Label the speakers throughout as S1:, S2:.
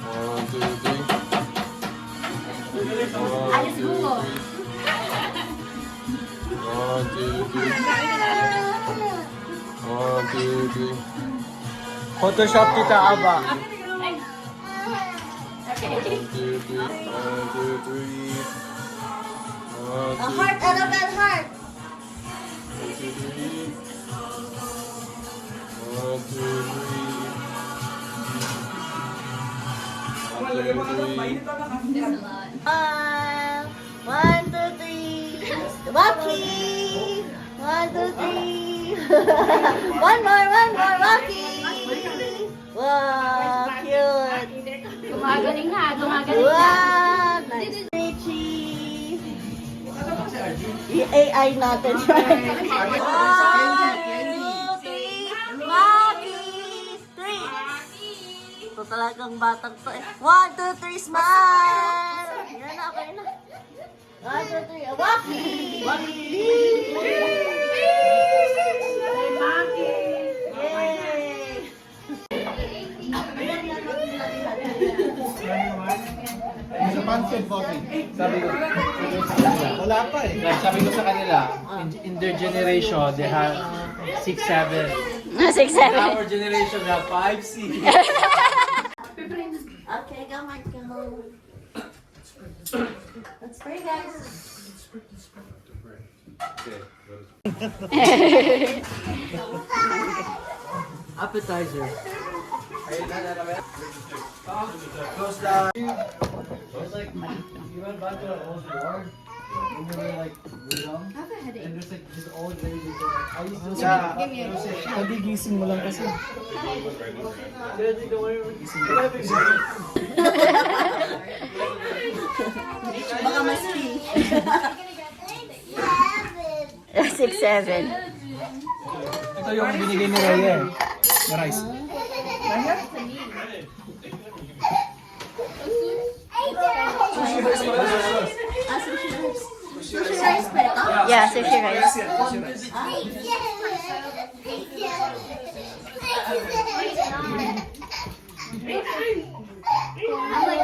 S1: 1, 2, 3.
S2: Ayos bungo.
S1: 1, 2, 3. 1, 2, 3.
S3: Photoshop kita, Aba.
S1: 1, 2, 3. 1, 2, 3.
S2: A heart, Annabelle, heart.
S1: 1, 2, 3. 1, 2, 3. 1, 2, 3.
S2: 1, 2, 3. Rocky. 1, 2, 3. One more, Rocky. Wow, cute.
S4: Gumagaling ha, gumagaling ha.
S2: Wow, nice. Richie. AI natin. 1, 2, 3. Rocky. 3. Ito talagang batang to eh. 1, 2, 3, smile! Yan na, okay na. 1, 2, 3, Rocky! Yay!
S5: Sa pancit coffee. Sabi ko, wala pa eh. Sabi ko sa kanila, in their generation, they have 6, 7.
S4: 6, 7.
S5: Our generation have 5, 6.
S2: Okay, go, Michael. Let's pray, guys.
S5: Appetizer. Close the... It's like, you went back to an old reward. When you were like, young. And there's like this old lady. I used to say,
S3: Kagigising mo lang kasi.
S2: Baka mas free.
S4: 6, 7.
S3: Ito yung binigay ni Rhea. Na rice.
S2: Sushi rice pa ito?
S4: Yeah, sushi rice.
S2: I'm like.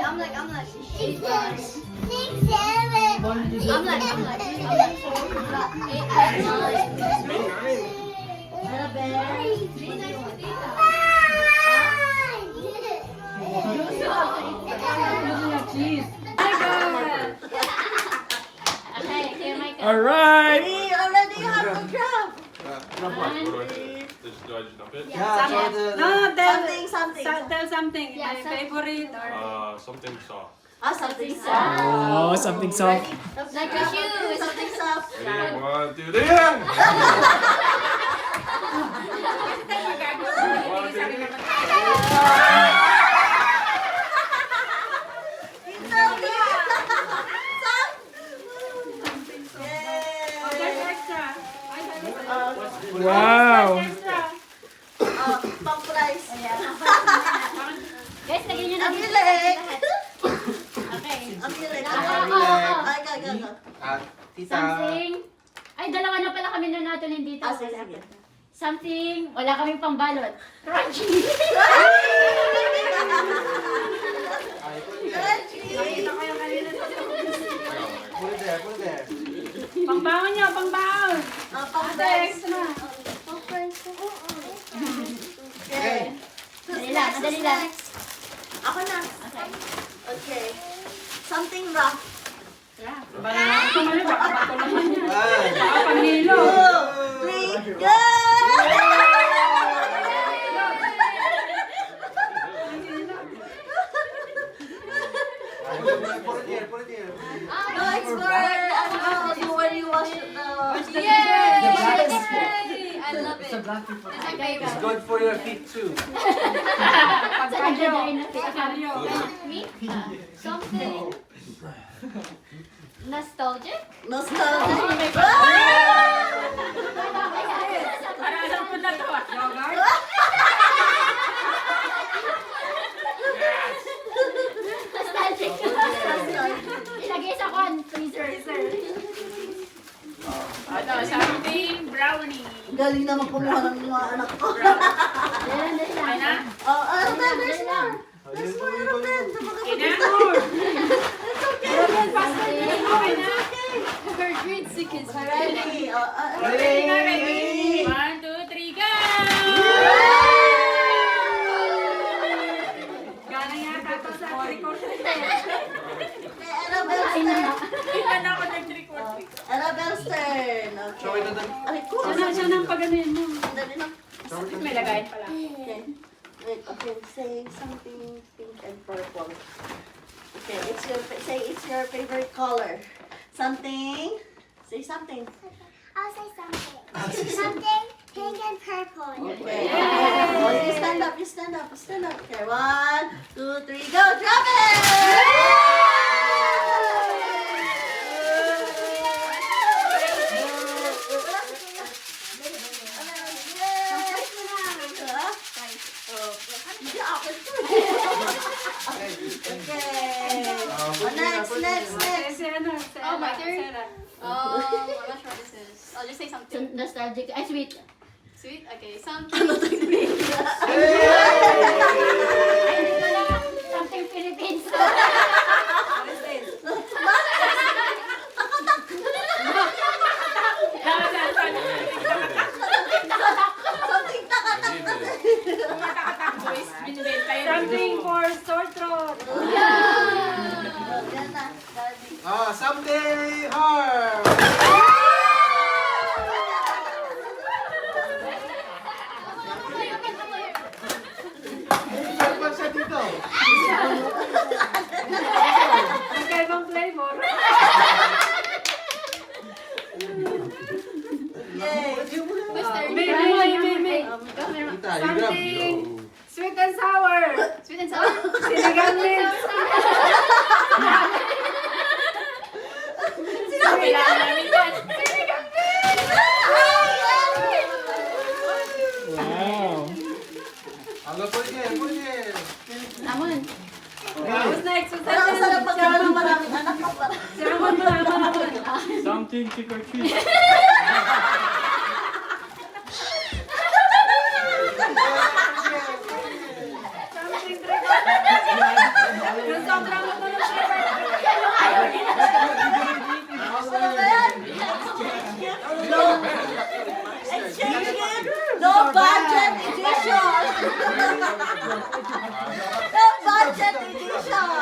S4: Okay, here my
S3: Alright!
S2: We already have to jump.
S1: What do I do? Do I just dump it?
S6: No,
S2: Something.
S6: tell something.
S4: Yeah,
S6: My
S4: something.
S6: favorite or
S1: Something soft.
S2: Something soft.
S3: Oh, something soft.
S4: Like your shoes.
S2: Something soft.
S1: Ready? 1, 2, 3. Yeah! 1, 2, 3.
S6: there's extra. I have it.
S3: Wow!
S6: Extra.
S2: Pang price.
S4: Guys, lagyan nyo na
S2: Ang
S4: dito
S2: bilis.
S4: lahat. Okay.
S2: Ang bilis.
S4: Ah,
S2: Ay, go.
S4: Something. Ay, dalawa na pala kami na natunin dito.
S2: Sige.
S4: Something. Wala kaming pambalot. Crunchy.
S2: Crunchy.
S6: Nakita ko yung kanina sa
S5: Put it there, put it there.
S6: Pangbangon niyo, pangbangon.
S2: Pang-friends.
S6: na.
S2: Pang-friends.
S5: Okay.
S4: Madali lang, madali lang.
S2: Ako na. Okay. Something rough.
S6: Tumali, baka bato naman yan.
S5: One.
S6: Baka panghilo.
S2: 2, 3, go!
S5: Put it here, put it here.
S2: No, it's for when you wash the...
S7: I love
S5: It's a
S7: it.
S5: black thing for
S7: It's my favorite.
S5: It's good for your feet too.
S4: Sa nagdadain na
S6: Pagkalyo.
S7: Me? Something nostalgic?
S2: Nostalgic.
S6: Para alam ko na to. Yogurt?
S4: Nostalgic. Ilagay sa freezer.
S6: Ano, something brownie.
S2: Galing naman kumuha ng mga anak ko.
S4: Dali lang.
S6: Ay na?
S2: Oh, ano ba? There's more.
S5: Oh,
S2: There's
S5: you
S2: more.
S5: go,
S2: Ano
S5: you
S2: din?
S5: go.
S6: Okay na? More.
S7: Okay na. Her green sick is
S2: Ready.
S6: Ready na, ready. 1, 2, 3, go! Galing yata to sa record.
S2: Annabelle's turn.
S6: Iba na ako nag-record.
S2: Annabelle's turn.
S5: Show
S2: Okay.
S5: it to them.
S2: Ay, ko.
S6: Siya nang paganuhin mo.
S2: Dali na.
S6: May lagayin pala.
S2: Okay. Wait, okay. Say something pink and purple. Okay, it's your favorite color. Something. Say something.
S8: I'll say something. Something pink and purple.
S2: Okay. Oh, you stand up. You stand up. You stand up. Okay. 1, 2, 3, go. Drop Next.
S6: Kasi ano,
S7: Oh, my turn?
S6: Sarah.
S7: I'm not sure what this is. I'll just say something
S4: Nostalgic. Ay, sweet.
S7: sweet. Okay, something.
S4: Ay, hindi pala. Something Philippines.
S6: What is this?
S2: Something takatak na din.
S6: Kumakatak boys, binibenta yun. Something for sore throat.
S2: Yan na. Daddy.
S5: Ah, someday hard. Sarap siya dito.
S6: Magkaibang flavor.
S2: Yay.
S6: May.
S5: Kita, you grab.
S6: Something sweet and sour.
S7: Sweet and sour.
S6: Sinigang lips.
S2: Sinabi na.
S5: I'll go put it here, put it here.
S4: Amon.
S6: Who's next? Who's
S2: Parang
S6: next?
S2: sarap pagkaroon ng maraming anak ko.
S6: Siramon mo naman.
S3: Something trick or treat.
S6: Something trick. Yung sobrang ano ng flavor.
S2: Ano ba yan? No. Exchange gift. No budget edition. No budget edition.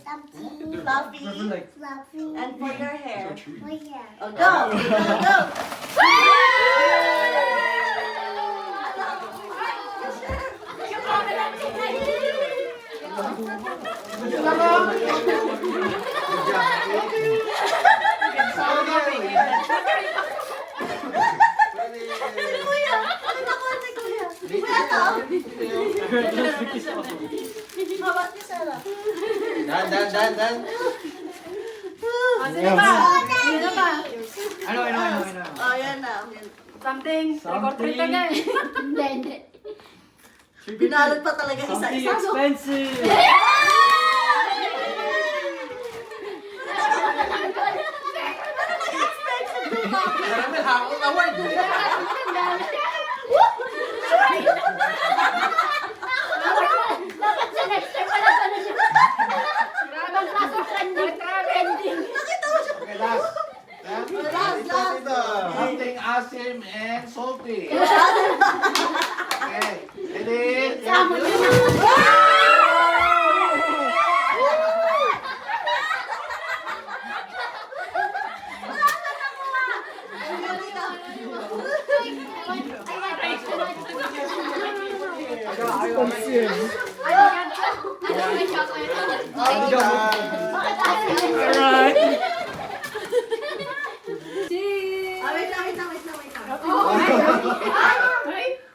S2: Something fluffy.
S8: Fluffy.
S2: And for your hair.
S8: Oh yeah.
S2: Oh, go. Kuya, ano ako ni Kuya? Kuya to. Mabas ni Sarah.
S5: Dan.
S6: Sino ba? Sino ba?
S5: I know.
S2: Oh, yan na.
S6: Something. Record treat na.
S4: Hindi.
S2: Binalot pa talaga isa-isa.
S3: expensive.
S5: Marami hakot award. Something asim and salty. Okay. Ready?
S4: Samo nyo na.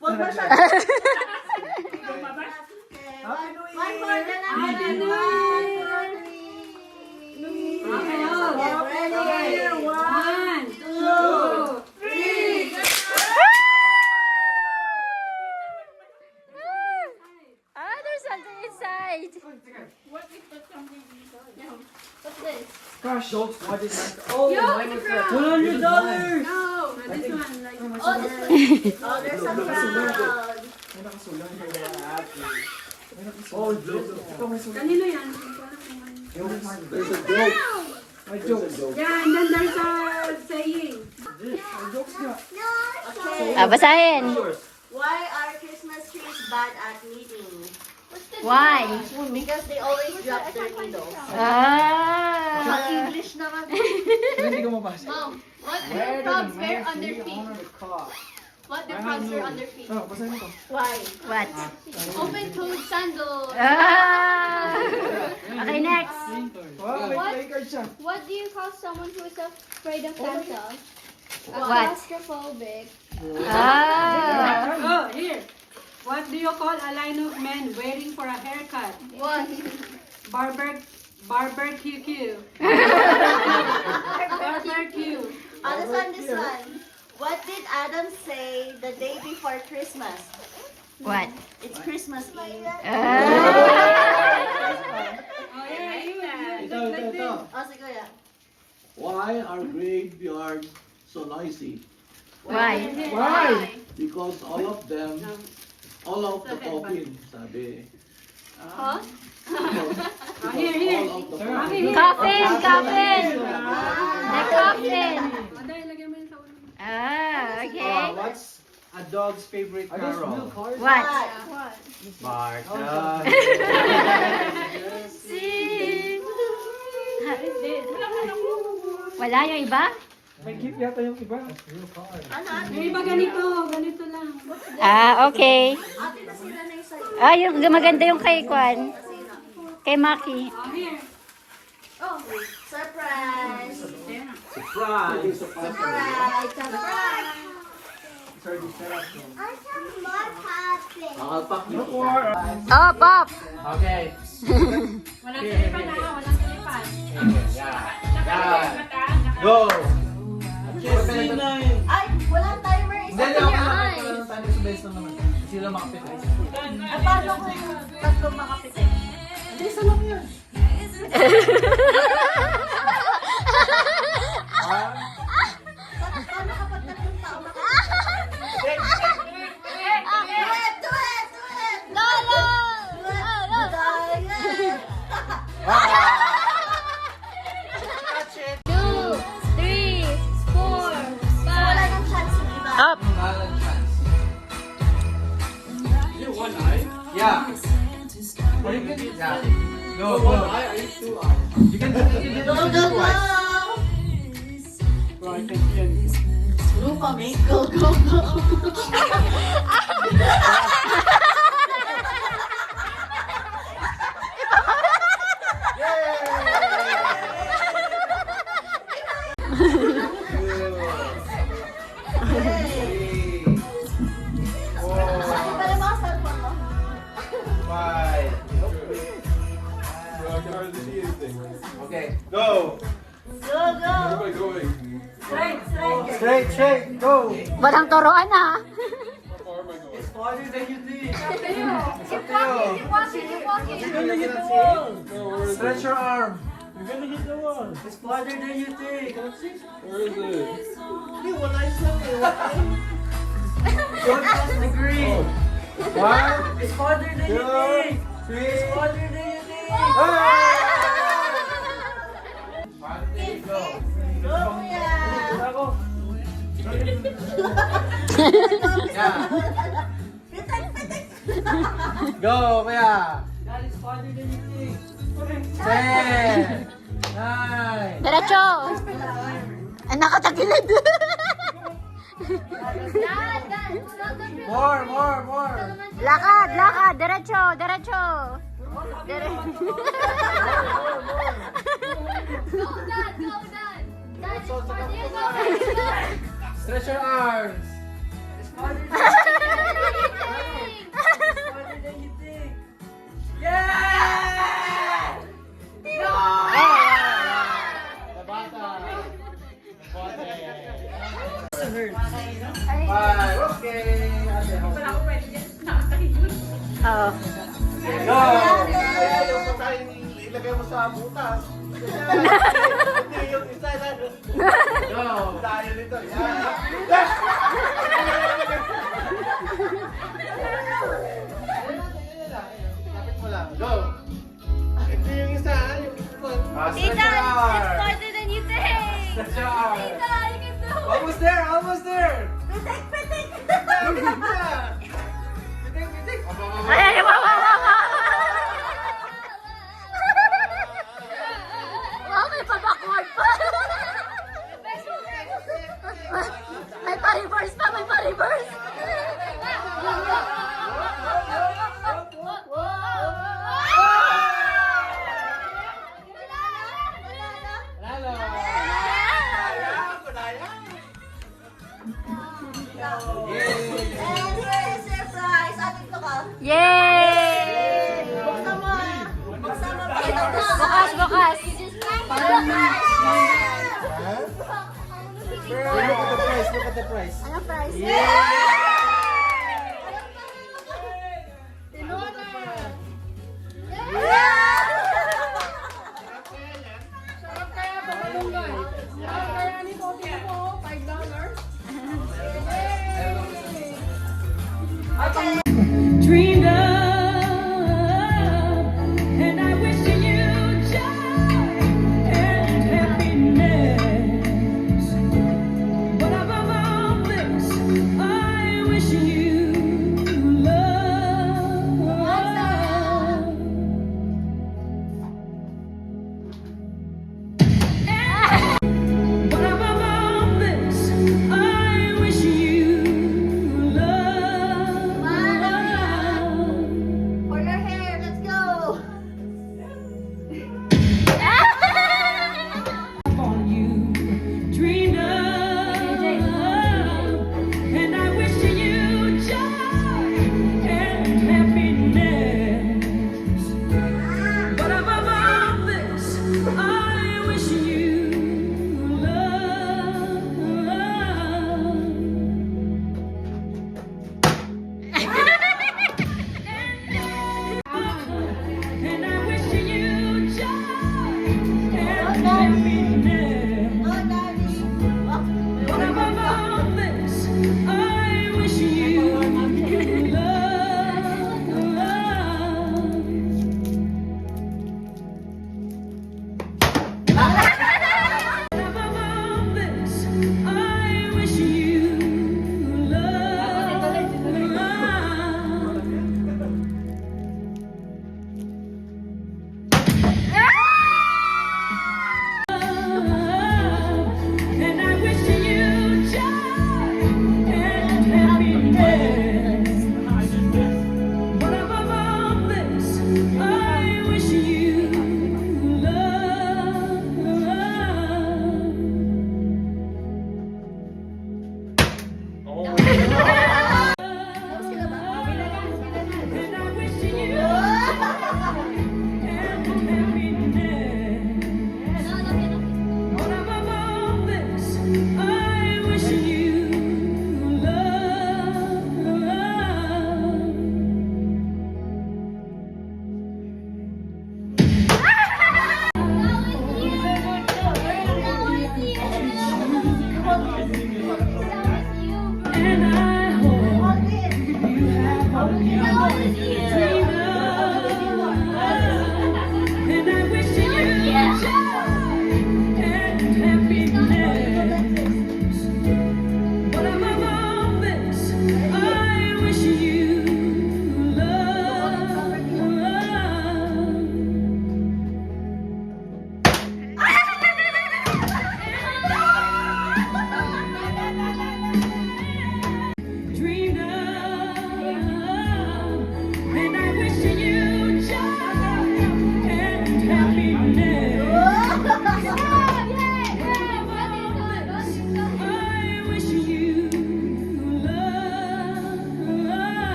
S2: Wag masyado. One more na lang. Get ready.
S6: 1, 2, 3.
S4: There's something inside.
S7: What's this?
S3: Gosh, don't watch it.
S6: Oh, mine was
S3: $100.
S6: No, this one. Like,
S2: Oh, this one. Oh, there's a crowd.
S3: May nakasulat na yung mga ate. May nakasulat. Ito may sulat.
S6: kanino yan? Hindi ko alam kung ano.
S5: There's a joke.
S3: May jokes.
S6: Yeah, and then there's a saying.
S3: May jokes nga.
S2: Okay.
S4: Basahin.
S2: Why are Christmas trees bad at meetings?
S4: Why?
S2: Because they always drop their needles.
S4: Ah.
S2: English naman.
S3: Hindi ko mabasa.
S7: Mom, what do frogs wear on their feet? What do frogs wear on their feet?
S3: Oh, basahin mo to.
S2: Why?
S4: What?
S7: Open-toed sandals.
S4: Ah. Okay, next.
S3: Wow, may
S8: What?
S3: play card siya.
S8: What do you call someone who is afraid of Santa?
S4: What?
S8: Claustrophobic.
S4: Ah.
S6: Oh, here. What do you call a line of men waiting for a haircut?
S7: What?
S6: Barbecue. Barbecue.
S2: Oh, this one. What did Adam say the day before Christmas?
S4: What?
S2: It's Christmas Eve.
S6: Oh,
S4: Ah.
S6: yeah, you.
S5: Ito.
S2: Oh, sige kuya.
S5: Why are graveyards so noisy?
S4: Why?
S3: Why?
S5: Because all of the coffin, sabi.
S7: Huh?
S6: Oh, here.
S5: All of the
S6: Okay,
S5: coffin.
S6: here.
S4: Coffin. The coffin.
S6: Oh, dahil lagyan mo yun sa ulo.
S4: Ah, okay.
S3: What's a dog's favorite carol?
S4: What?
S3: Barta.
S4: Sing. Wala yung iba?
S3: May gift yata yung iba.
S6: Yung iba ganito lang.
S4: Ah, okay.
S2: Ate, nasira na yung sa'yo.
S4: Ah, yung maganda yung kay Kwan. Kay Maki.
S6: Oh, here.
S2: Oh, surprise!
S3: Surprise!
S2: Surprise! Surprise!
S5: Alpak mo.
S4: Oh, Pop.
S3: Okay.
S6: Walang silipan na, walang silipan.
S3: Go!
S2: Ay, walang timer. Isa
S3: Hindi,
S2: in
S3: ako
S2: your
S3: na.
S2: eyes.
S3: Time is best lang naman. Sila makapit.
S2: Ay, paano kung tatlong makapitin?
S3: Hindi, isa lang yan.
S2: Paano kapag tatlong tao makapitin? Do it!
S4: No, no. Two, three, four,
S2: Wala
S4: five.
S2: nang chance yung iba.
S4: Up.
S1: You one eye?
S3: Yeah. Or you can, yeah. Go, go. You can do it
S2: Go, go, go! Lupa, mate. Go, go, go! Ano pala mga cellphone mo?
S3: Five.
S1: I can hardly see anything.
S3: Okay. Go.
S2: Go, go!
S1: Where am I going?
S3: Straight, go.
S4: Walang turuan ha.
S1: How far am I going?
S3: Farther than you think.
S2: Keep walking!
S1: No, where is
S3: Stretch
S1: it?
S3: your arm. You're gonna hit the wall. It's farther than you think.
S1: Where is it?
S3: Don't cross the green. One. It's farther than you think. Three. It's farther than you think. Farther than you go.
S2: Go, kuya!
S5: Yeah. Go, kuya.
S3: That is farther than you think.
S5: 10, 9.
S2: Diretso! Ay, nakatagilid.
S5: More.
S2: Lakad, lakad. Diretso, diretso.
S7: Go, Dad. Go, Dad. Dad, it's farther. Go,
S5: Stretch your arms.
S3: It's farther than you think. Yeah!
S5: Five, okay.
S2: Oo.
S5: Go!
S1: Kaya yung pagkain ilagay mo sa butas. Hindi yung isa na.
S5: Go!
S1: Dahil nito. Yan.
S5: Lapit mo lang. Go!
S1: Hindi yung isa. Yung
S5: Stretch your arms.
S2: farther than you think.
S5: Stretch your arms.
S7: Dad, you can do it.
S5: Almost there, almost there.
S2: Ay, wow. Wow, may pa-backward pa. May pa-reverse pa, may pa-reverse.
S5: Lalo.
S2: Surprise! Atin to ka. Yay! Buksan mo ah. Buksan mo. Bukas.
S5: Look at the price.
S2: Anong price?
S6: Dreamed of, and I wish you joy and happiness. But above all this, I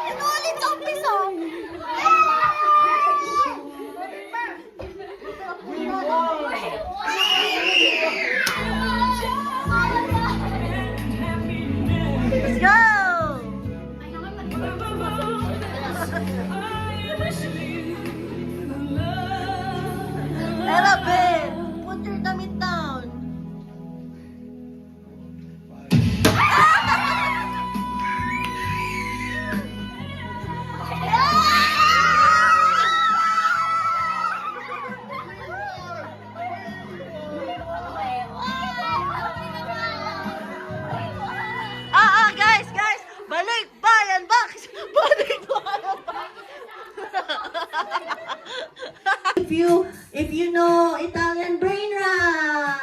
S2: Ito ulit ang piso. Let's go! Tara, Ben! Put your damit down. Guys! Balik bayan box! Balik bayan box! If you know Italian brain rot!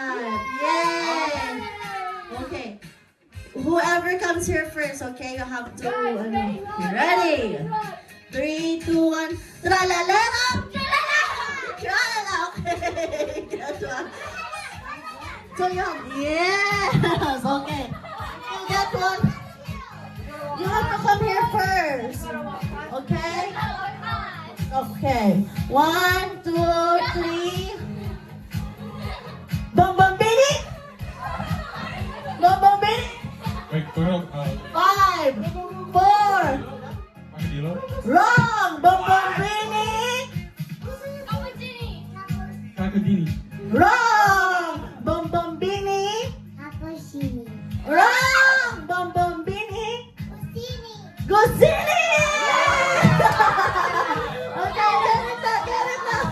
S2: Yay! Okay. Whoever comes here first, okay? You have to... ready? 3, 2, 1. Tralalera! Tralala! Okay. That's one. So you have... Yes! Okay. You get one. You have to come here first. Okay? Okay. 1, 2, 3. Bambambini! Bambambini!
S9: Wait, turun.
S2: 5, 4.
S9: Armadillo.
S2: Wrong! Bambambini!
S9: Crocodini.
S2: Wrong! Bambambini!
S8: Cappuccino.
S2: Wrong! Bambambini!
S8: Puccini.
S2: Gosini! Okay, get it now.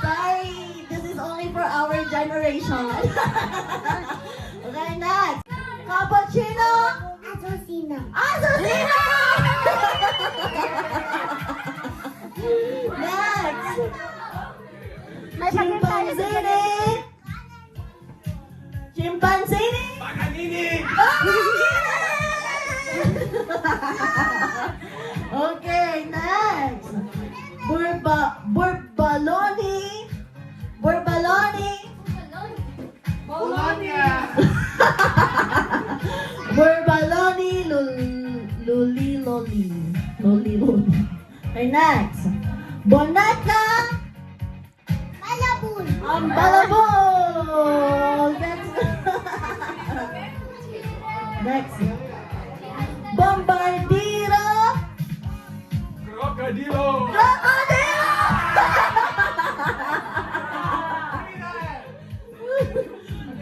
S2: Sorry, this is only for our generation. Okay, next. Cappuccino!
S8: Assassino.
S2: Assassino! Next. Chimpanzini! Chimpanzini! Okay, next. Burbaloni. Burbaloni. Burbaloni. Luli. Okay, next. Bonata.
S8: Malabon.
S2: Balabol. Next. Bombardiro.
S9: Crocodilo.
S2: Crocodilo.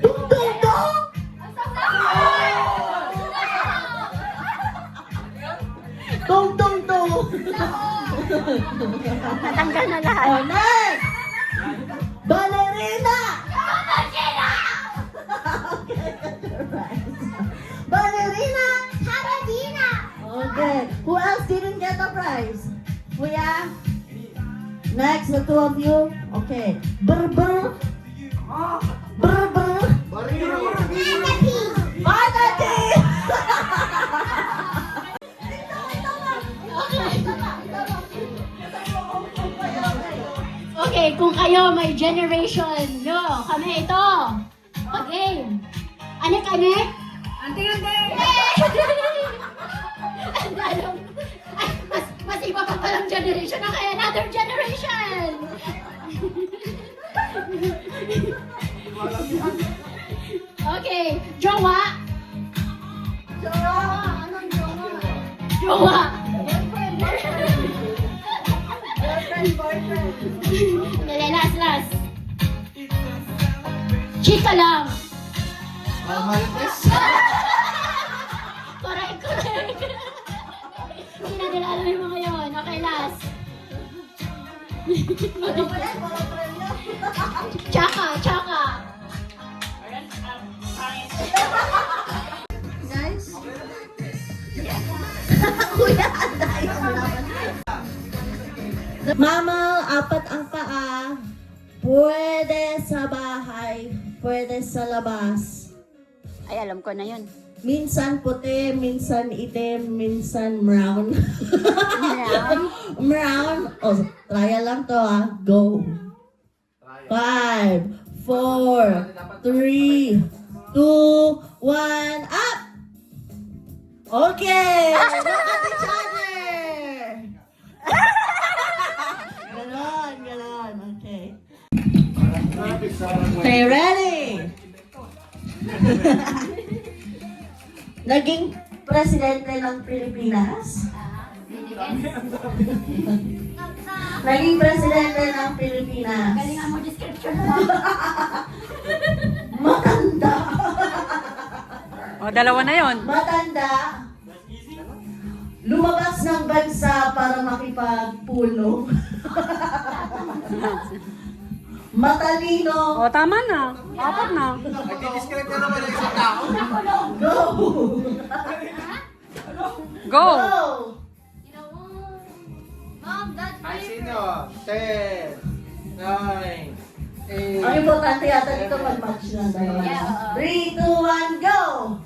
S2: Tung tung tung. Tung tung tung.
S7: Natanggal na lahat.
S2: Oh, next. Ballerina. Okay, that's right. Ballerina.
S8: Saradina.
S2: Okay. Who else didn't get the prize? Kuya? Next, the two of you. Okay. Brr. Manati!
S4: Okay, kung kayo may generation nyo, kami ito. Pag-game. Anek-anek?
S6: Anting-anting!
S4: Mas iba pa palang generation na kaya another generation. Okay, jowa. Jowa. Dali, last. Chika lang. Correct. Pinadala yung mga yun. Okay, last. Chaka.
S2: Guys? Kuya, anday ang laban. Mammal, apat ang paa. Pwede sa bahay, pwede sa labas.
S7: Ay, alam ko na yun.
S2: Minsan puti, minsan itim, minsan brown. Brown. Oh, trial lang to ah. Go. 5, 4, 4, 3, 2, 1, up! Okay! Look at each other! Ganon. Okay. Okay, ready? Naging presidente ng Pilipinas? Naging presidente ng Pilipinas?
S4: Galingan mo description mo.
S2: Matanda.
S6: O, dalawa na yon.
S2: Matanda. Lumabas ng bansa para makipagpulong. Matalino.
S6: O, tama na. Apat na.
S1: Nag-describe na naman ng isang tao.
S2: Go!
S6: Go!
S2: Go!
S7: Mom, that's
S1: Ay, sino? 10, 9, 8.
S2: Ang importante yata dito mag-match na dalawa. 3, 2, 1, go!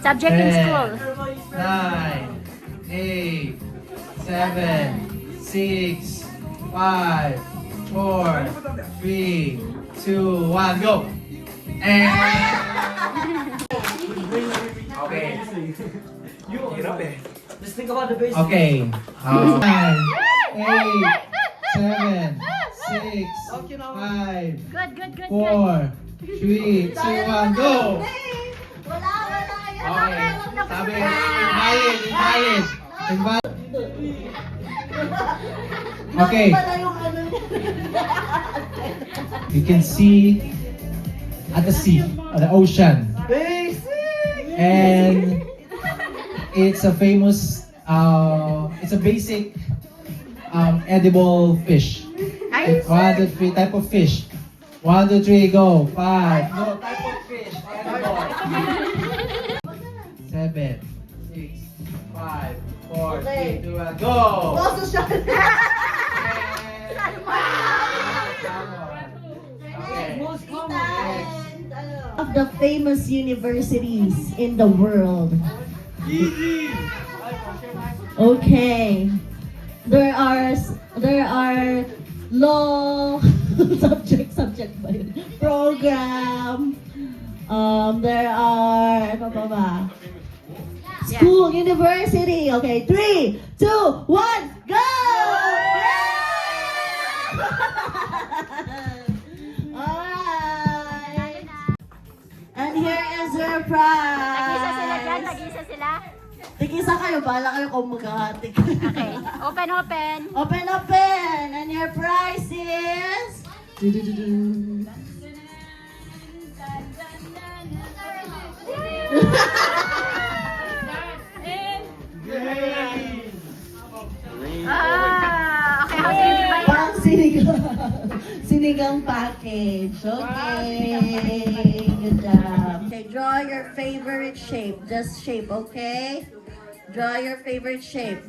S4: Subject in school.
S5: 9, 8, 7, 6, 5, 4, 3, 2, 1, go! And
S3: Okay. Hirap eh. Just think about the basics.
S5: okay. 9, 8, 7, 6, 5,
S4: Good.
S5: 4, 3, 2, 1, go!
S2: Wala.
S5: Okay. Sabi, invalid. Okay. You can see at the sea, at the ocean. And it's a famous, it's a basic edible fish. It's 1, 2, 3 type of fish. 1, 2, 3, go. 5. No, type of fish. Edible. 7, 6, 5, 4, 3, 2, 1, go!
S2: Boso siya. Of the famous universities in the world. Okay. There are law subject ba yun? Program. There are ano pa ba? School, university. Okay, 3, 2, 1, go! Alright. And here is your prize.
S4: Tag-isa sila dyan, tag-isa sila.
S2: Tig-isa kayo, bahala kayo kung magkahati.
S4: Okay, open.
S2: Open. And your prize is...
S4: Okay, how do you divide?
S2: Pang sinigang package. Okay. Good job. Okay, draw your favorite shape. Just shape, okay? Draw your favorite shape.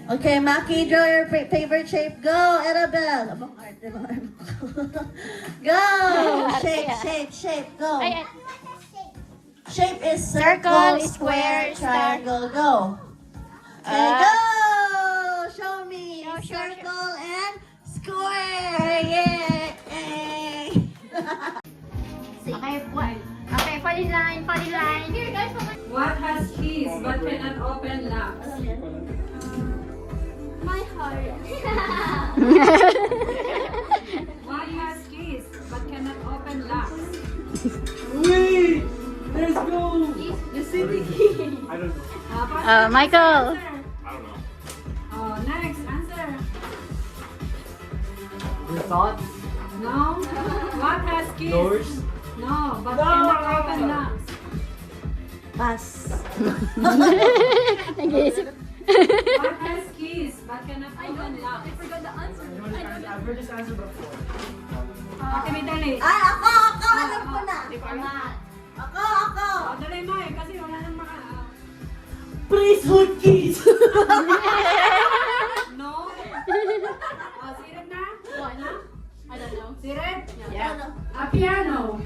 S2: Okay, Maki, draw your favorite shape. Go, Annabelle. Abang arte, abang arte. Go! Shape. Go.
S4: Ay,
S2: Shape is
S4: Circle,
S2: circle,
S4: square,
S2: square, triangle. Go. Okay, go! Show me.
S4: Show.
S2: Circle and square. Yay!
S4: Okay, fall in line. Here, guys,
S6: What has keys but cannot open locks?
S8: My heart.
S6: What has keys but cannot open locks?
S3: Wait! Let's go!
S1: I don't know.
S4: Michael.
S6: Next, answer.
S3: Your thoughts?
S6: No. What has keys?
S3: Doors?
S6: No, but cannot open locks.
S2: Pass.
S4: Nag-iisip.
S6: What has keys but cannot open locks?
S7: I forgot the answer.
S3: I've heard this answer before.
S6: Okay, may dali.
S2: Ay, ako! Alam ko na. Ako!
S6: Oh, dali mo eh, kasi wala nang maka...
S2: Priesthood keys.
S6: No? Sirip na?
S7: What? I don't know.
S6: Sirip? Yeah. A piano.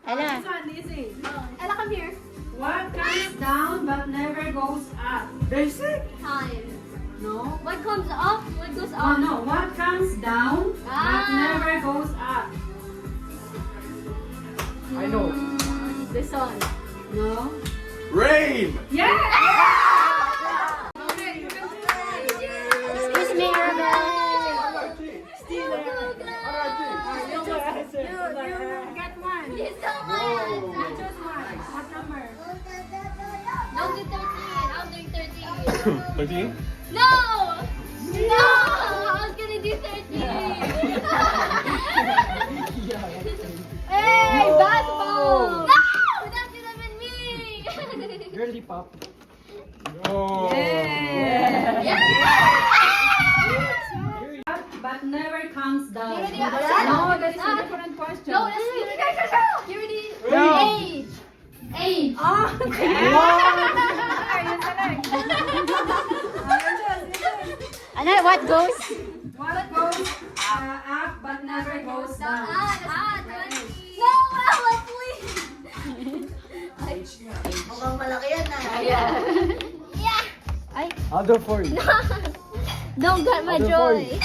S4: Hello.
S6: This one, easy.
S7: Ella, come here.
S6: What comes down but never goes up?
S3: Basic.
S7: Time.
S6: No.
S7: What comes up? What goes
S6: Oh
S7: up?
S6: no. What comes down but
S7: Ah.
S6: never goes up?
S3: I know.
S7: The sun.
S6: No.
S1: Rain!
S6: Yeah.
S4: Excuse me, Arabelle.
S6: You get one.
S7: It's so much.
S6: Just one. What number?
S7: I'll do 13. I'll do 13.
S9: 13?
S7: No! No! I was gonna do 13. Hey, basketball! No! That should have been me!
S3: Girly pop.
S9: Oh.
S6: But never comes down.
S7: You ready?
S6: No, that is a different question.
S7: No, that's me. You ready? Age. Age.
S4: Ano, what goes?
S6: What goes up but never goes down?
S7: 20. No, well, please.
S2: Mukhang malaki yan ah.
S7: Yeah.
S3: I'll do 40.
S7: Don't get my
S3: I'll do
S7: joy.
S3: 40.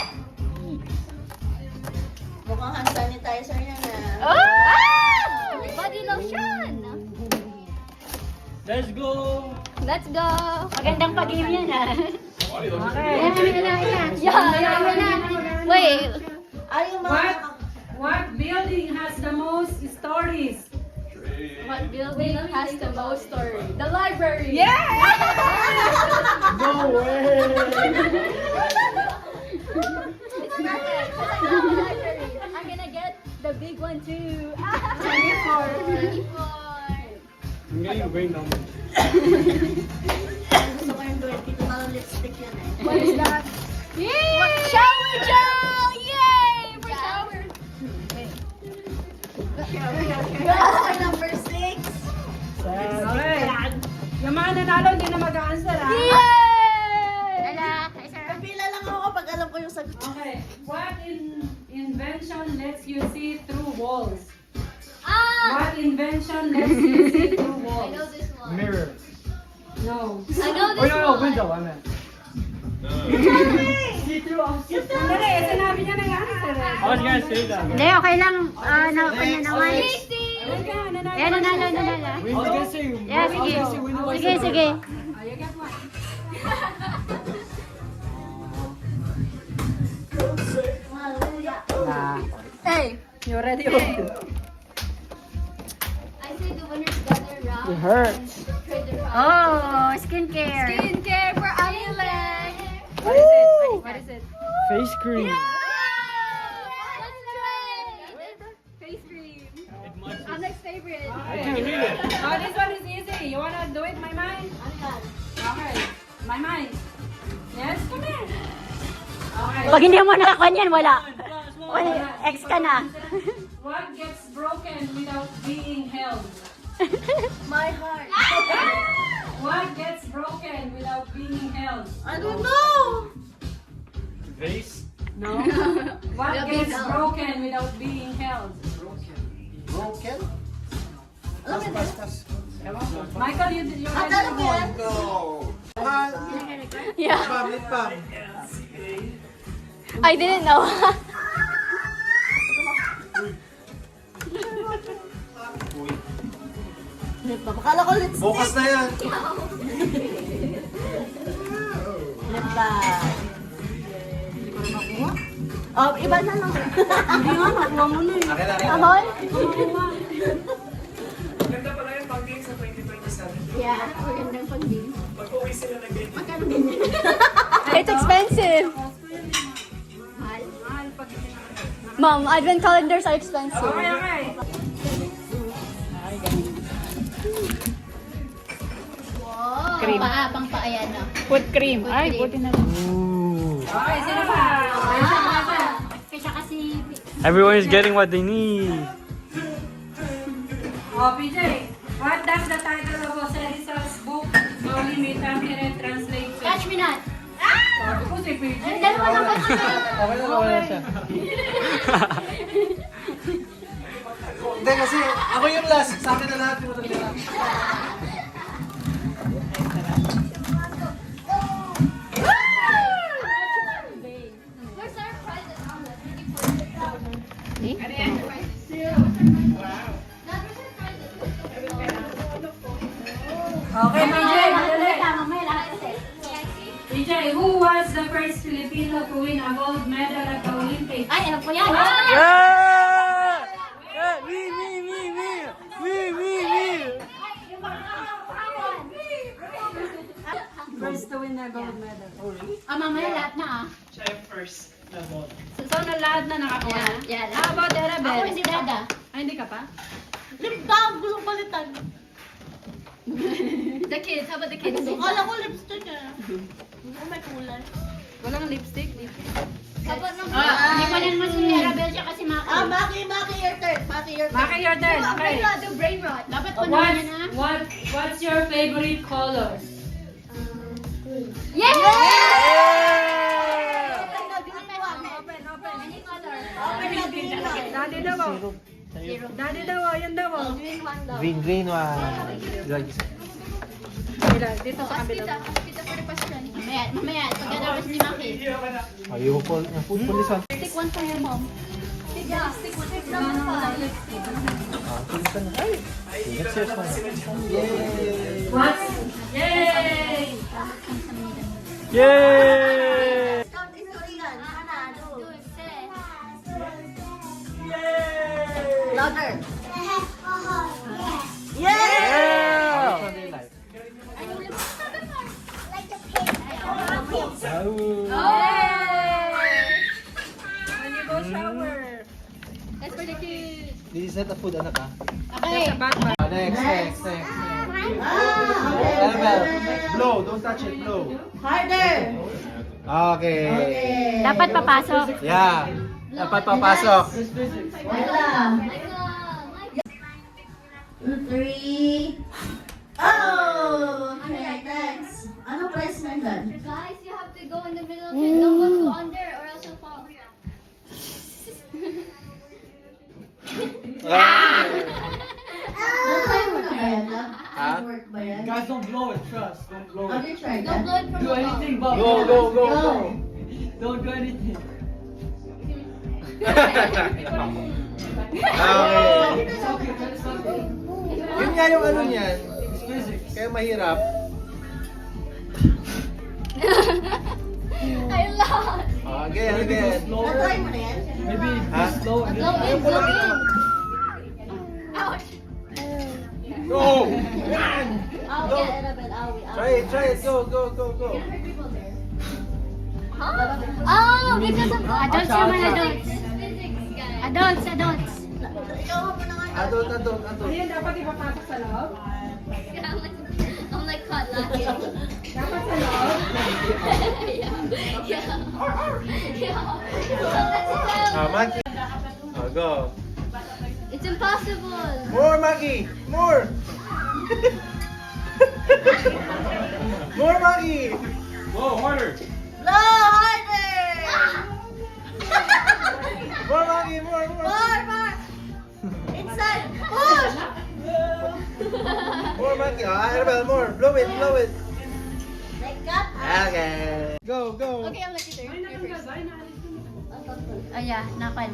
S2: Mukhang hand sanitizer yan ah.
S7: Ah! Body lotion.
S3: Let's go.
S7: Let's go.
S4: Magandang pag-game yan, ha?
S7: Yeah. Wait.
S2: Ay, yung mga...
S6: What building has the most stories?
S7: What building has the most story? The library.
S3: No way.
S7: It's perfect. 'Cause I love the library. I'm gonna get the big one too. 24.
S9: I'm getting brain number.
S2: Gusto ko yung 22 na lipstick yan eh.
S7: What is that? Yay! Shower gel! Yay! For shower.
S2: Okay, number 6.
S6: Okay. Yung mga nanalo hindi na mag-a-answer ha.
S7: Yay!
S2: Pila lang ako pag alam ko yung sagot.
S6: Okay. What invention lets you see through walls?
S7: Ah!
S6: What invention lets you see through
S7: I
S6: walls?
S7: know this one.
S3: Mirror.
S6: No.
S7: I know
S3: Oh
S7: this
S3: no,
S7: one.
S3: window. I meant.
S6: Sandali, sinabi niya na yung answer eh.
S3: I was gonna say that.
S4: Hindi, okay lang. Naupan niya naman.
S6: Ayun ka, nanalo.
S4: Ayan, nanalo.
S3: I was gonna say.
S4: Yeah, sige. Sige.
S6: Oh, you get one.
S7: Hey.
S6: You ready?
S7: I say the winners gather round.
S3: It hurts.
S7: Trade the prize.
S4: Oh, skincare.
S7: Skincare for Island.
S6: What is it? What is it?
S3: Face cream.
S7: Let's trade. Face cream. Alex's favorite.
S3: I can't read it.
S6: Oh, this one is easy. You wanna do it, my mind? Okay. My mind. Yes, come here. Okay.
S4: Pag hindi mo nakakuha yan, wala. Ex ka na.
S6: What gets broken without being held?
S2: My heart.
S6: What gets broken without being held?
S2: I don't know.
S3: Vase.
S6: No. What gets broken without being held?
S1: Broken?
S2: Alam mo yun?
S6: Michael, you
S2: At
S6: ready?
S2: alam mo yan?
S1: Go!
S7: Yeah.
S1: Lip balm.
S7: I didn't know.
S2: Lip balm. Akala ko lipstick.
S1: Bukas na yan.
S2: Lip balm. Oh, iba na lang. Hindi nga, nakuha mo na eh.
S1: Akin na rin.
S7: Ahol?
S3: Ganda pala yung pag-game sa 2027.
S7: Yeah, magandang pag-game.
S3: Pag-uwi sila ng game.
S7: It's expensive. Mom, advent calendars are expensive.
S6: Okay, okay.
S7: Cream. Pang paayan na.
S4: Put cream. Ay, buti na lang.
S6: Okay, sino pa?
S4: Kaya kasi...
S3: Everyone is getting what they need.
S6: Oh, PJ, what does the title of Jose Rizal's book, Slowly May Tamire, translate to?
S4: Catch me not.
S6: Sabi ko si PJ.
S4: Dalawa lang ba?
S3: Okay na, wala siya. Hindi kasi, ako yung last. Sa akin na lahat yung matanda.
S6: Okay, PJ, madali.
S4: Mamaya lahat kasi.
S6: PJ, who was the first Filipino to win a gold medal at the Olympics?
S4: Ay, alam ko yan.
S6: First to win a gold medal.
S4: Mamaya lahat na
S5: Siya yung first na ball.
S6: So, na lahat na nakakuha na?
S4: Yan.
S6: How about
S4: Ako
S6: Arabel?
S4: yung si Dada.
S6: Ay, hindi ka pa?
S2: Lip balm, gusto kong palitan.
S7: The kids, how about the kids?
S2: Akala ko lipstick eh. Gusto ko may kulay.
S6: Walang lipstick.
S7: How about number
S4: Hindi ko lang mo si Arabel siya kasi Maki.
S2: Maki, your turn. Maki, your turn.
S6: Maki, your turn. Okay.
S7: Brain rot, do brain rot.
S4: Dapat ko naman yan ha.
S6: What's your favorite color?
S7: Yeah!
S6: Daddy daw. Daddy daw, yan daw.
S5: Green one.
S6: Dito sa kabila.
S7: Kita for the question.
S4: Mamaya, pagkatapos ni Maki.
S5: Ayaw po. Pulisan.
S7: Stick one for your mom. Yeah, stick one. Stick number 5.
S5: Pulisan. Ay! That's yours one. Yay!
S6: What? Yay!
S5: Yay!
S2: Count is Korean. Manado. Louder. Yay!
S5: Yeah! Which one do you like?
S6: When you go shower.
S7: That's for the kids.
S5: This is not a food, anak ah.
S4: Okay.
S6: Backpack.
S5: Next.
S2: Ah,
S5: Annabelle, blow. Don't touch it. Blow.
S2: harder.
S5: Okay.
S4: Dapat papasok.
S5: Yeah. Dapat papasok.
S2: Wait lang. 2, 3. Oh! Okay, thanks. Ano price nandun?
S7: Guys, you have to go in the middle of it. Don't go too under or else you'll fall.
S2: Na-try mo na ba yan?
S5: Ha?
S2: Work ba yan?
S5: Guys, don't blow it. Trust. Don't blow
S2: Have you tried
S7: Don't
S2: that?
S7: blow it from above.
S5: but go.
S2: Go!
S5: Don't do anything. Okay. Yun nga yung ano niyan. Kaya mahirap.
S7: I lost.
S5: Again.
S2: Na-try mo na yan?
S5: Maybe slow.
S7: Blow in, blow in. Ouch.
S5: Go!
S2: I'll get Annabelle.
S5: Try it. Go.
S7: Oh, because of
S4: Adults naman, adults.
S7: physics, guys.
S4: Adults.
S2: Ikaw mo na nga.
S5: Adult.
S6: Ayun, dapat ipapasok sa loob.
S7: Yeah, I'm like caught laughing.
S6: Dapat sa loob.
S7: Yeah. Yeah.
S5: Maggie. Go.
S7: It's impossible.
S5: More, Maggie. More. More, Maggie.
S9: Whoa, harder.
S2: No, harder!
S5: More, Maggie. More.
S2: More! Inside! Push!
S5: More, Maggie. Annabelle, more. Blow it.
S2: Like that.
S5: Okay. Go.
S7: Okay, I'm lucky turn. You're first.
S4: Oh yeah, nakal.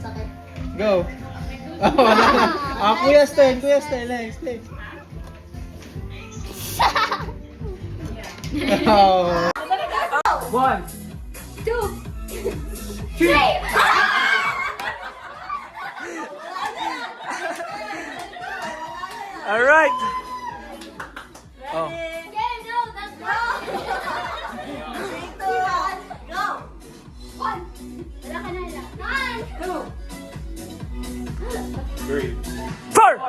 S2: Sakit.
S5: Go. Kuya's turn. Next. Oh. 1,
S7: 2,
S5: 3. All right. Oh.
S7: Okay, no, that's wrong.
S2: 3, 2, 1, go!
S7: 1. Wala ka na, wala. 2.
S9: 3.
S5: 4.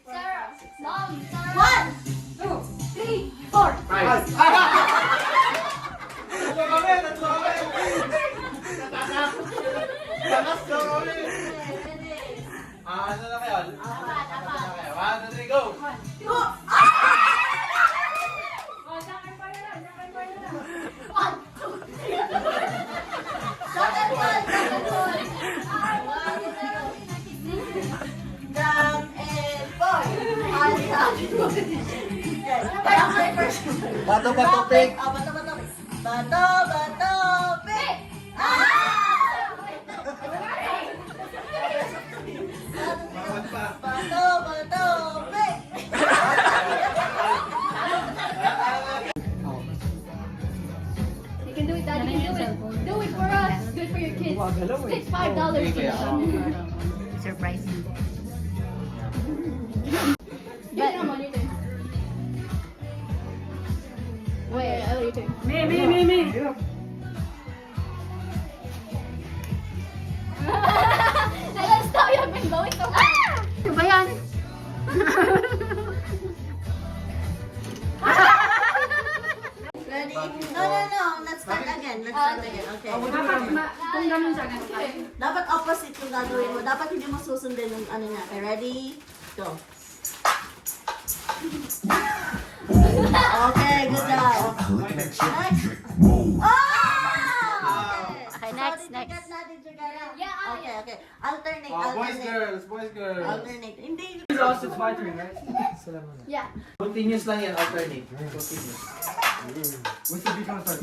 S7: Sarah. Mom. Sarah.
S2: 1!
S7: 2, 3, 4.
S5: Ano na kayo? One, two, three, go!
S2: Drum and boy!
S5: Bato, pick!
S2: Bato, pick! Ah!
S4: It's $5
S5: Okay,
S4: each.
S2: Surprising.
S4: But, wait, I will turn.
S6: Me.
S4: I don't stop, you have been going so far.
S2: Ano ba yan? Ready? No. Let's start again. Okay.
S6: Kung ganun siya, ganun tayo.
S2: Dapat opposite yung gagawin mo. Dapat hindi mo susundin yung ano niya. Okay, ready? Go. Okay, good job. Next. Oh! Okay, next. Natin together.
S4: Yeah,
S2: Okay. Alternate.
S1: Boys, girls.
S2: Alternate. Hindi.
S5: It's also my turn, right?
S4: Yeah.
S5: Continuous lang yan, alternate. Continuous. What's the beat on start?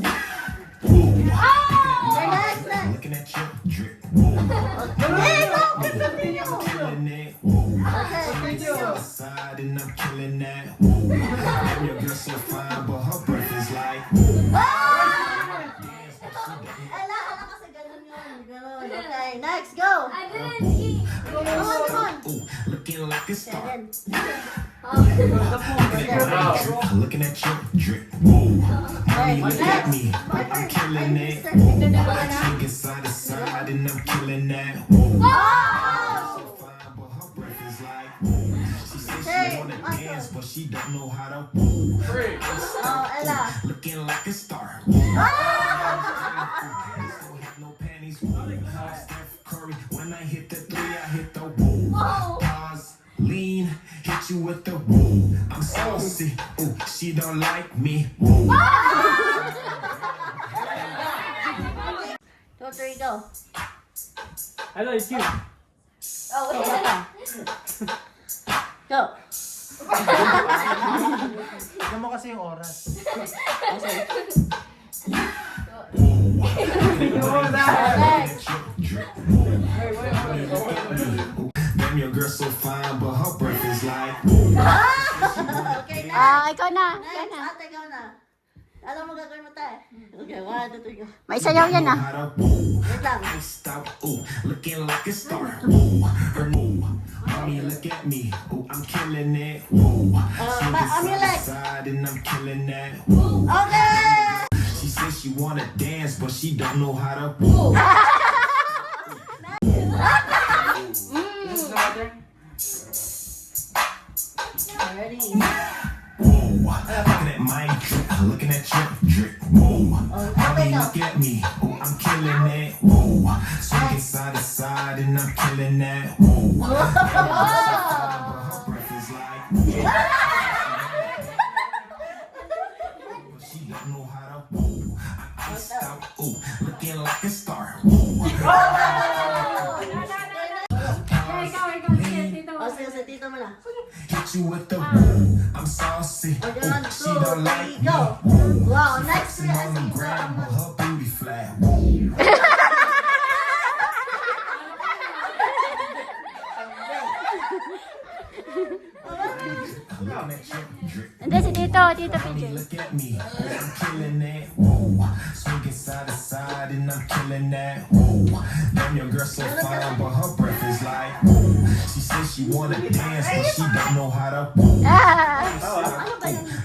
S2: Okay, next.
S10: Looking at your drip.
S2: Okay, go. Continue.
S10: Killing it.
S2: Okay, continue.
S10: Side and I'm killing that. Damn, your girl so fine, but her breath is like.
S2: Ala kasi ganun yun. Ganun. Okay, next, go.
S7: I didn't eat.
S2: Come on.
S10: Ooh, looking like a star.
S2: Seven.
S10: Looking at your drip. Mommy, look at me. I'm killing it. Swinging side to side and I'm killing that. So fine, but her breath is like. She says she wanna dance, but she don't know how to.
S2: Oh, Ella.
S10: Looking like a star. Don't have no panties. Steph Curry. When I hit the three, I hit the woo. Pause, lean, hit you with the woo. I'm saucy. Ooh, she don't like me. Woo.
S2: 2, 3, go.
S9: I know it's you.
S2: Oh, wait. Go.
S5: Tignan mo kasi yung oras.
S10: Damn, your girl so fine, but her breath is like.
S2: Okay, next.
S4: Ikaw na.
S2: Next, ate, go na. Alam mo gagawin mo tayo. Okay, 1, 2, 3, go.
S4: May sayaw yan ah.
S2: Wait lang.
S10: Iced out, ooh, looking like a star. Ooh, her move. Mommy, look at me. Ooh, I'm killing it. Ooh, swinging side
S2: amulet.
S10: to side and I'm killing that.
S2: Okay!
S10: She says she wanna dance, but she don't know how to.
S2: Ready?
S10: Looking at my drip, looking at your drip. Whoa, mommy, look at me. Ooh, I'm killing it. Whoa, swinging side to side and I'm killing that. Whoa, her breath is like. She don't know how to. Whoa, I iced out. Ooh, looking like a star. Whoa.
S2: O, sige, tito mo na.
S10: Hit you with the woo. I'm saucy.
S2: Okay,
S10: Ooh,
S2: 1,
S10: she don't
S2: 2,
S10: like
S2: 3,
S10: me.
S2: go. Wow, next.
S10: Flexing on the ground, but her booty flat. Woo. Looking at your drip.
S4: Hindi, si Tito
S10: Mommy,
S4: PJ.
S10: look at me. I'm killing it. Woo. Swinging side to side and I'm killing that. Woo. Damn, your girl so fine, but her breath is like. Woo. She says she wanna dance, but she don't know how to. Woo.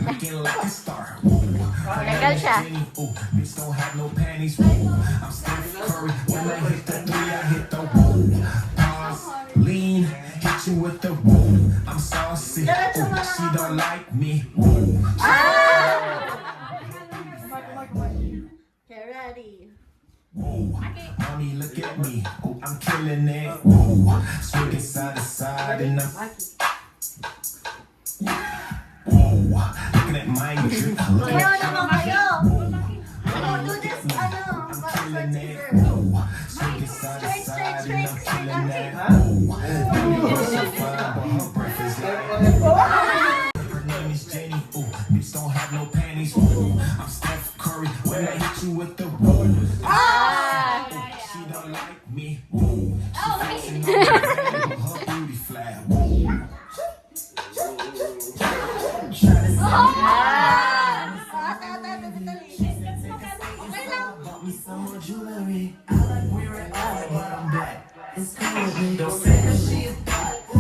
S10: Looking like a star. Woo. Her name is Jenny. Ooh, bitch don't have no panties. Woo. I'm Steph Curry. When I hit the three, I hit the woo. Pause, lean, hit you with the woo. I'm saucy. Ooh, she don't like me. Woo.
S2: Okay, ready?
S10: Mommy, look at me. Oh, I'm killing it. Woo. Swinging side to side and I'm. Woo. Looking at my drip. Look
S2: Kayo
S10: at
S2: naman kayo. Ano, do this, ano,
S10: I'm
S2: first
S10: killing it.
S2: scissor.
S10: Woo. Swinging side to side and I'm killing that. Woo. Damn, you're so fine, but her breath is like. Her name is Jenny. Ooh, bitch don't have no panties. Ooh, I'm Steph Curry. When I hit you with the woo. She don't like me. Woo. She flexing on the ground, but her booty flat. Woo.
S2: Dali. Okay lang.
S10: Bought me some more jewelry. I like wearing all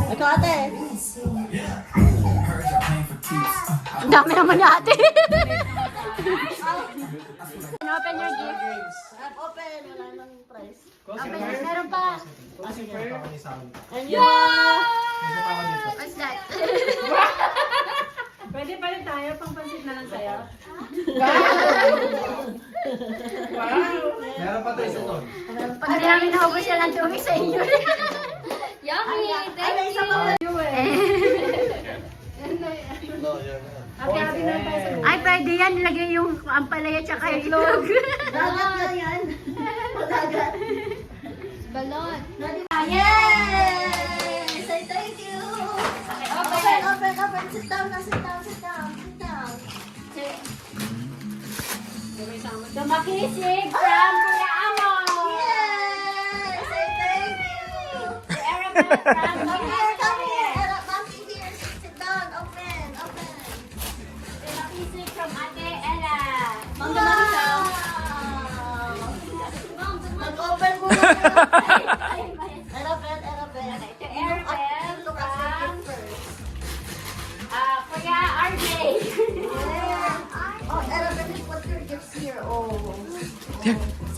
S2: Ikaw ate.
S4: Ang dami naman ni ate. Open your gift.
S2: Open. Wala nang price.
S4: Meron pa.
S2: And yeah!
S4: What's that?
S6: Pwede pa rin tayo, pang pansit na lang sa'yo.
S5: Meron pa tayo sa to.
S4: Pag hindi namin naubos yan ang tubig sa inyo.
S7: Yummy!
S2: Ay, isa pa.
S6: Ate, happy na tayo sa
S4: Ay, pwede yan. Nilagay yung ampalaya tsaka itlog.
S2: Dagat na yan. Dagat.
S7: Balot.
S2: Yay! Say thank you. Open. Sit down.
S4: Tumakisig from Kuya Amo.
S2: Yay! Say thank you.
S4: Si Arabel from
S2: Come here. Monkey here. Sit down. Open.
S4: Tumakisig from Ate Ella.
S2: Wow! Mag-open muna. Erapel.
S4: To Arabel
S2: Look at the
S4: from
S2: gift first.
S4: Kuya RJ.
S2: Oh, Erapel, put your gifts here. Oh.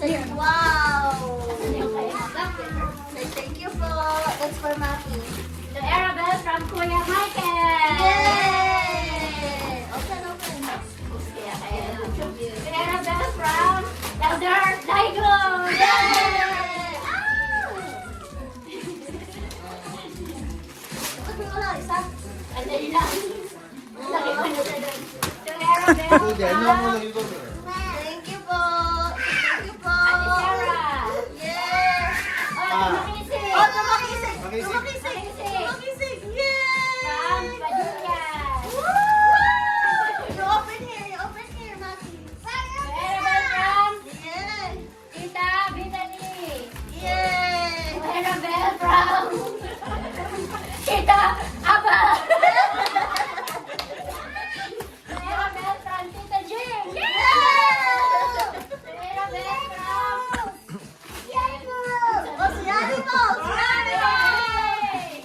S2: Say, wow. Say thank you po. That's for Maki.
S4: To Arabel from Kuya Michael.
S2: Yay! Open.
S4: To Arabel from Elder Daigo.
S2: Bakit mo wala isa?
S4: Ano yun lang? Laki ko na siya doon. To Arabel from
S2: Thank you po. Thank you po.
S4: Ate Sarah.
S2: Yes.
S4: Tumakisig.
S2: Oh, tumakisig.
S4: Tumakisig.
S2: Yay!
S4: From Padillas.
S2: Woo! You open here, Maki.
S4: To Arabel from
S2: Yay!
S4: Tita Vitali.
S2: Yay!
S4: To Arabel from Tita Aba. To Arabel from Tita Jing. To Arabel from
S2: Oh, si Animals!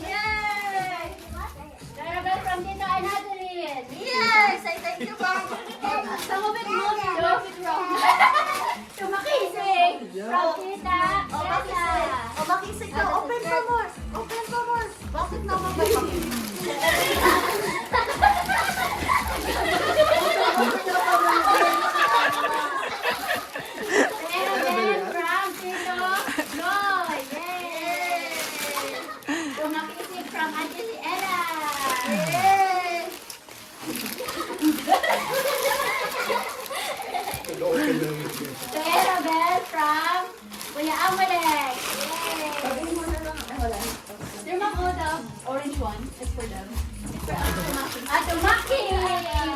S2: Yay!
S4: To Arabel from Tita Anatelin.
S2: Yay! Say thank you, Mom.
S4: Some of it wrong. Tumakisig from Tita Tessa.
S2: Oh, makisig ka. Open pa more. Bakit naman ba
S4: Arabel from Tito Noy. Yay! Tumakisig from Auntie si Ella.
S2: Yay!
S4: To Arabel from Kuya Amalek. Yay! They're not all the orange one. It's for them. It's for Tumaki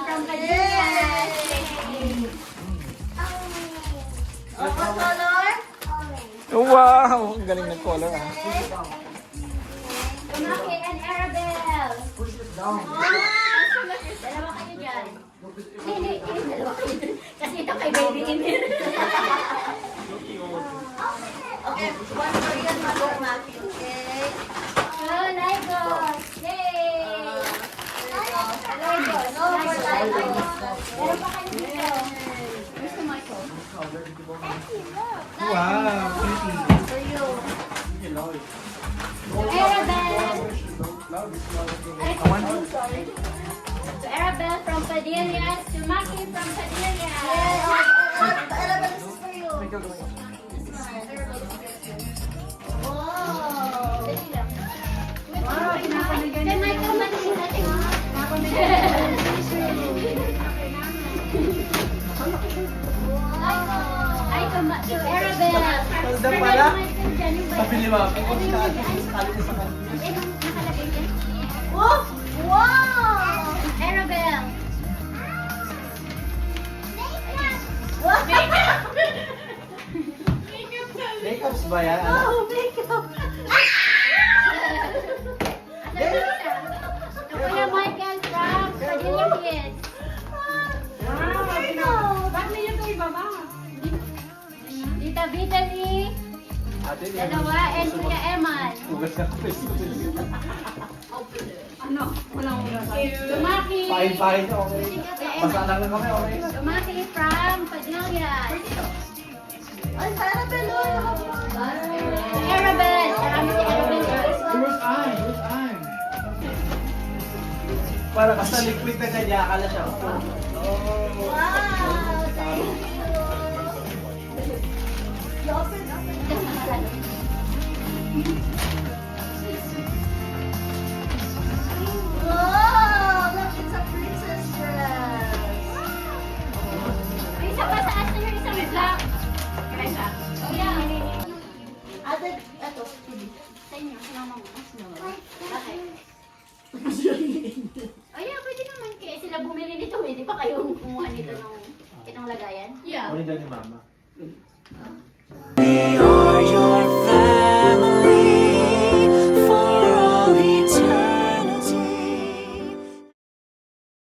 S4: from Padillas.
S2: Oh, what color?
S9: Wow! Ang galing ng color ah.
S4: Tumaki and Arabel. Dalawa kayo dyan. Hindi, dalawa kayo dyan. Kasi ito kay baby in here.
S2: Okay, one for you and one for Maki. Okay?
S4: Oh, Legos! Yay! Legos!
S2: No more Legos.
S4: Meron pa kayo dito. Where's the Michael?
S5: Wow, pretty.
S2: For you.
S4: Arabel! Sorry. To Arabel from Padillas, to Maki from Padillas.
S2: Erapel, this is for you. Wow!
S4: Kay Michael, matigil natin. Ay, to Arabel.
S5: Tanda pala.
S4: Pabili
S5: mo ako. Nakalagay sa kanila.
S4: Nakalagay dyan.
S2: Oh! Wow!
S4: Arabel.
S2: What?
S5: Makeups ba yan?
S2: Oh, makeup!
S4: To Kuya Michael from Padilla Kids.
S6: Ba't may ito ibaba?
S4: Tita Vitaly.
S5: Ate,
S4: Dalawa, and Kuya Eman.
S5: Ugas ka pa.
S6: Ano? Walang ugas.
S4: Lumaki.
S5: Pahin-pahin niyo, okay?
S4: Kuya
S5: Basa
S4: Eman.
S5: lang na kami, okay?
S4: Lumaki from Padilla.
S2: Ay, para beloy ako.
S4: Arabel. Marami si Arabel.
S5: Where's Ann? Where's Ann? Para basta liquid na kanya, akala siya.
S2: Wow, thank you. Open, open. Wow, look, it's a princess dress.
S4: May isa pa sa atin yung isang black. Kaya siya. Oh, yeah.
S2: Ate, eto,
S4: Sa inyo, sinama mo. Bakit? Oh, yeah, pwede naman. Kaya sila bumili nito. Hindi pa kayo kumuha nito ng itong lagayan? Yeah.
S5: Kunin daw ni Mama.
S10: We are your